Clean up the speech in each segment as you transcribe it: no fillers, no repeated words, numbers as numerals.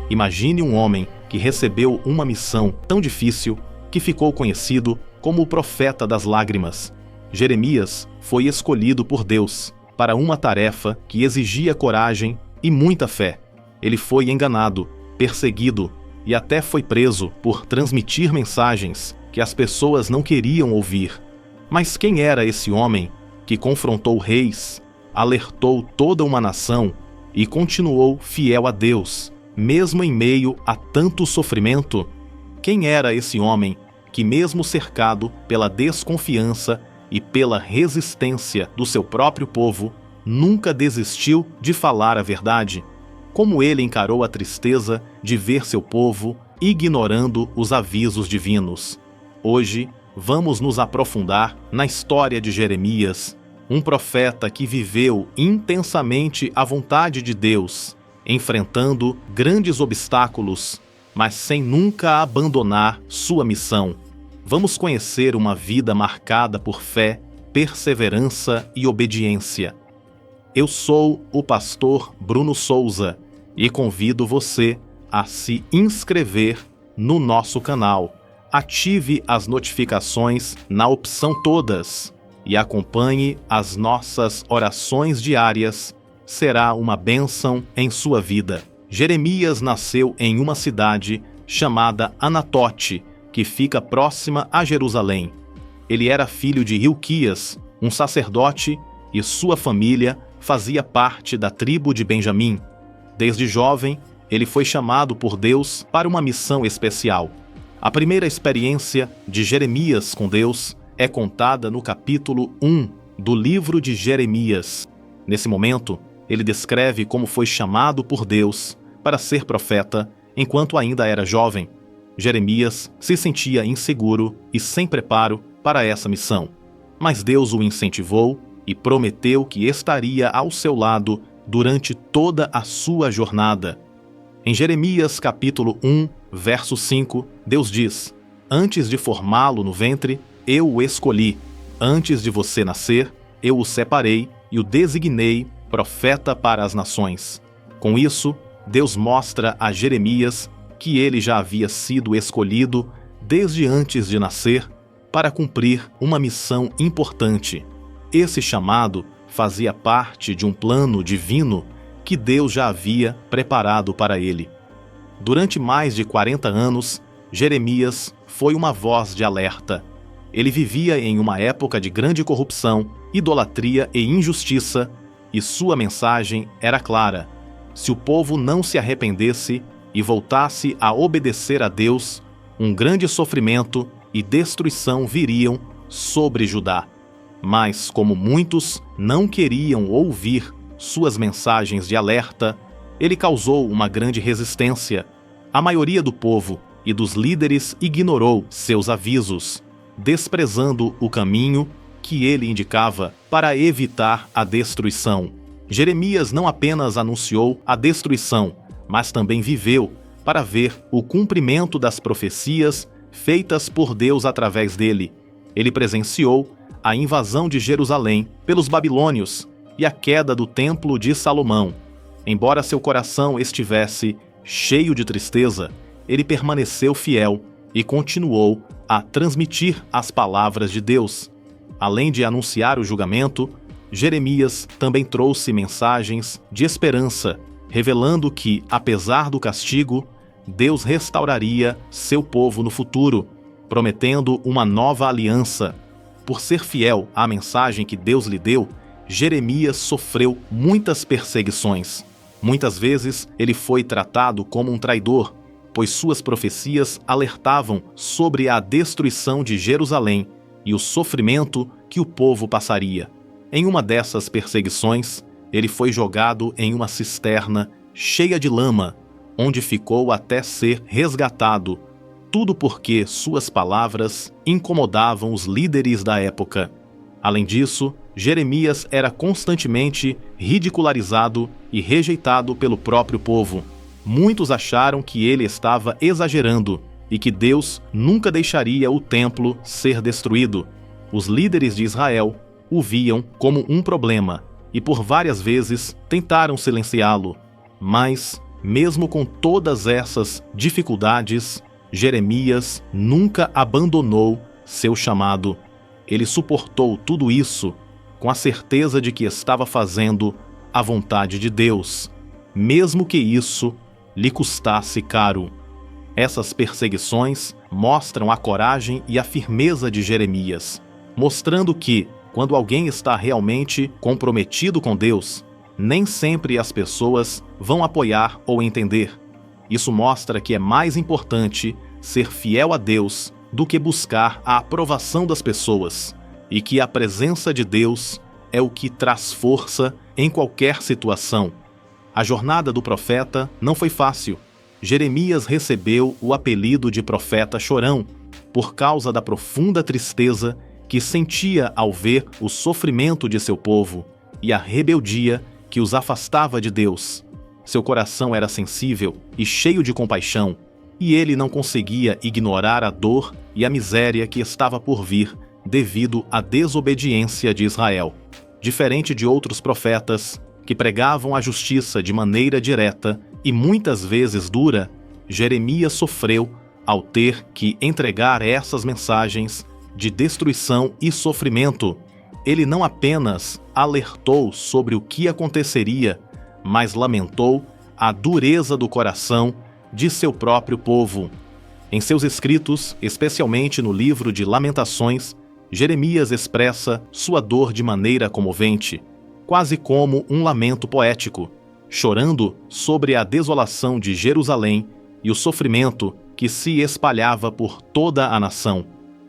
Imagine um homem que recebeu uma missão tão difícil que ficou conhecido como o profeta das lágrimas. Jeremias foi escolhido por Deus para uma tarefa que exigia coragem e muita fé. Ele foi enganado, perseguido e até foi preso por transmitir mensagens que as pessoas não queriam ouvir. Mas quem era esse homem que confrontou reis, alertou toda uma nação e continuou fiel a Deus, mesmo em meio a tanto sofrimento? Quem era esse homem que, mesmo cercado pela desconfiança e pela resistência do seu próprio povo, nunca desistiu de falar a verdade? Como ele encarou a tristeza de ver seu povo ignorando os avisos divinos? Hoje, vamos nos aprofundar na história de Jeremias, um profeta que viveu intensamente a vontade de Deus, enfrentando grandes obstáculos, mas sem nunca abandonar sua missão. Vamos conhecer uma vida marcada por fé, perseverança e obediência. Eu sou o pastor Bruno Souza e convido você a se inscrever no nosso canal. Ative as notificações na opção Todas e acompanhe as nossas orações diárias. Será uma bênção em sua vida. Jeremias nasceu em uma cidade chamada Anatote, que fica próxima a Jerusalém. Ele era filho de Hilquias, um sacerdote, e sua família fazia parte da tribo de Benjamim. Desde jovem, ele foi chamado por Deus para uma missão especial. A primeira experiência de Jeremias com Deus é contada no capítulo 1 do livro de Jeremias. Nesse momento, ele descreve como foi chamado por Deus para ser profeta enquanto ainda era jovem. Jeremias se sentia inseguro e sem preparo para essa missão, mas Deus o incentivou e prometeu que estaria ao seu lado durante toda a sua jornada. Em Jeremias capítulo 1, verso 5, Deus diz: "Antes de formá-lo no ventre, eu o escolhi. Antes de você nascer, eu o separei e o designei profeta para as nações." Com isso, Deus mostra a Jeremias que ele já havia sido escolhido desde antes de nascer para cumprir uma missão importante. Esse chamado fazia parte de um plano divino que Deus já havia preparado para ele. Durante mais de 40 anos, Jeremias foi uma voz de alerta. Ele vivia em uma época de grande corrupção, idolatria e injustiça, e sua mensagem era clara: se o povo não se arrependesse e voltasse a obedecer a Deus, um grande sofrimento e destruição viriam sobre Judá. Mas, como muitos não queriam ouvir suas mensagens de alerta, ele causou uma grande resistência. A maioria do povo e dos líderes ignorou seus avisos, desprezando o caminho que ele indicava para evitar a destruição. Jeremias não apenas anunciou a destruição, mas também viveu para ver o cumprimento das profecias feitas por Deus através dele. Ele presenciou a invasão de Jerusalém pelos babilônios e a queda do templo de Salomão. Embora seu coração estivesse cheio de tristeza, ele permaneceu fiel e continuou a transmitir as palavras de Deus. Além de anunciar o julgamento, Jeremias também trouxe mensagens de esperança, revelando que, apesar do castigo, Deus restauraria seu povo no futuro, prometendo uma nova aliança. Por ser fiel à mensagem que Deus lhe deu, Jeremias sofreu muitas perseguições. Muitas vezes ele foi tratado como um traidor, pois suas profecias alertavam sobre a destruição de Jerusalém e o sofrimento que o povo passaria. Em uma dessas perseguições, ele foi jogado em uma cisterna cheia de lama, onde ficou até ser resgatado, tudo porque suas palavras incomodavam os líderes da época. Além disso, Jeremias era constantemente ridicularizado e rejeitado pelo próprio povo. Muitos acharam que ele estava exagerando e que Deus nunca deixaria o templo ser destruído. Os líderes de Israel o viam como um problema e por várias vezes tentaram silenciá-lo. Mas, Mesmo com todas essas dificuldades, Jeremias nunca abandonou seu chamado. Ele suportou tudo isso com a certeza de que estava fazendo a vontade de Deus, mesmo que isso lhe custasse caro. Essas perseguições mostram a coragem e a firmeza de Jeremias, mostrando que, quando alguém está realmente comprometido com Deus, nem sempre as pessoas vão apoiar ou entender. Isso mostra que é mais importante ser fiel a Deus do que buscar a aprovação das pessoas, e que a presença de Deus é o que traz força em qualquer situação. A jornada do profeta não foi fácil. Jeremias recebeu o apelido de profeta chorão por causa da profunda tristeza que sentia ao ver o sofrimento de seu povo e a rebeldia que os afastava de Deus. Seu coração era sensível e cheio de compaixão, e ele não conseguia ignorar a dor e a miséria que estava por vir devido à desobediência de Israel. Diferente de outros profetas que pregavam a justiça de maneira direta e muitas vezes dura, Jeremias sofreu ao ter que entregar essas mensagens de destruição e sofrimento. Ele não apenas alertou sobre o que aconteceria, mas lamentou a dureza do coração de seu próprio povo. Em seus escritos, especialmente no livro de Lamentações, Jeremias expressa sua dor de maneira comovente, quase como um lamento poético, chorando sobre a desolação de Jerusalém e o sofrimento que se espalhava por toda a nação.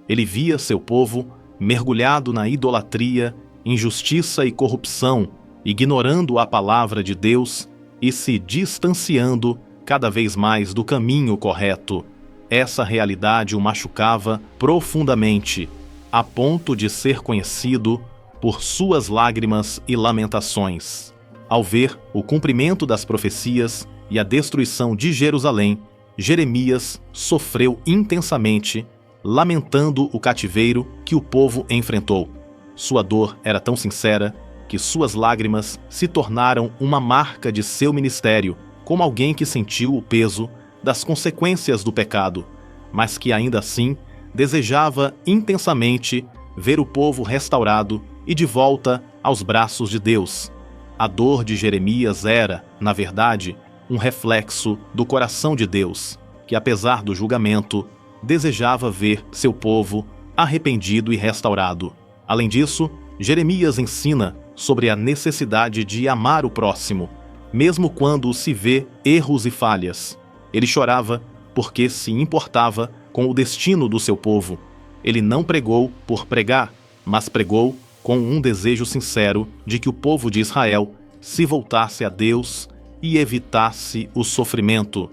Ele via seu povo mergulhado na idolatria, injustiça e corrupção, ignorando a palavra de Deus e se distanciando cada vez mais do caminho correto. Essa realidade o machucava profundamente, a ponto de ser conhecido por suas lágrimas e lamentações. Ao ver o cumprimento das profecias e a destruição de Jerusalém, Jeremias sofreu intensamente, lamentando o cativeiro que o povo enfrentou. Sua dor era tão sincera que suas lágrimas se tornaram uma marca de seu ministério, como alguém que sentiu o peso das consequências do pecado, mas que ainda assim desejava intensamente ver o povo restaurado e de volta aos braços de Deus. A dor de Jeremias era, na verdade, um reflexo do coração de Deus, que apesar do julgamento, desejava ver seu povo arrependido e restaurado. Além disso, Jeremias ensina sobre a necessidade de amar o próximo, mesmo quando se vê erros e falhas. Ele chorava porque se importava com o destino do seu povo. Ele não pregou por pregar, mas pregou com um desejo sincero de que o povo de Israel se voltasse a Deus e evitasse o sofrimento.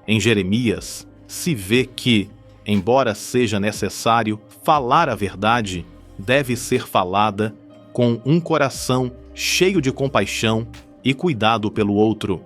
Em Jeremias, se vê que, embora seja necessário falar a verdade, deve ser falada com um coração cheio de compaixão e cuidado pelo outro.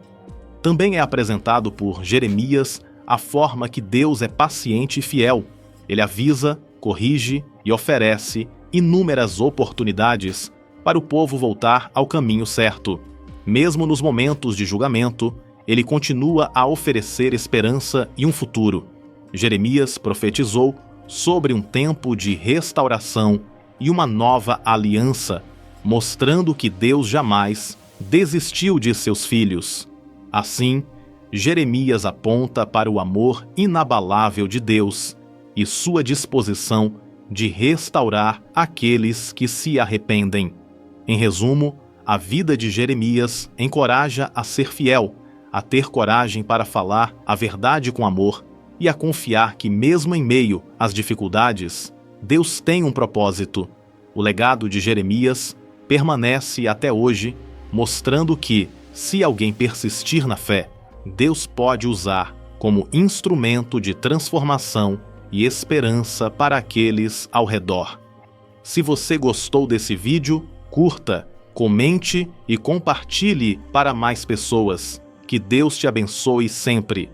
Também é apresentado por Jeremias a forma que Deus é paciente e fiel. Ele avisa, corrige e oferece inúmeras oportunidades para o povo voltar ao caminho certo. Mesmo nos momentos de julgamento, ele continua a oferecer esperança e um futuro. Jeremias profetizou sobre um tempo de restauração e uma nova aliança, mostrando que Deus jamais desistiu de seus filhos. Assim, Jeremias aponta para o amor inabalável de Deus e sua disposição de restaurar aqueles que se arrependem. Em resumo, a vida de Jeremias encoraja a ser fiel, a ter coragem para falar a verdade com amor e a confiar que, mesmo em meio às dificuldades, Deus tem um propósito. O legado de Jeremias permanece até hoje, mostrando que, se alguém persistir na fé, Deus pode usar como instrumento de transformação e esperança para aqueles ao redor. Se você gostou desse vídeo, curta, comente e compartilhe para mais pessoas. Que Deus te abençoe sempre.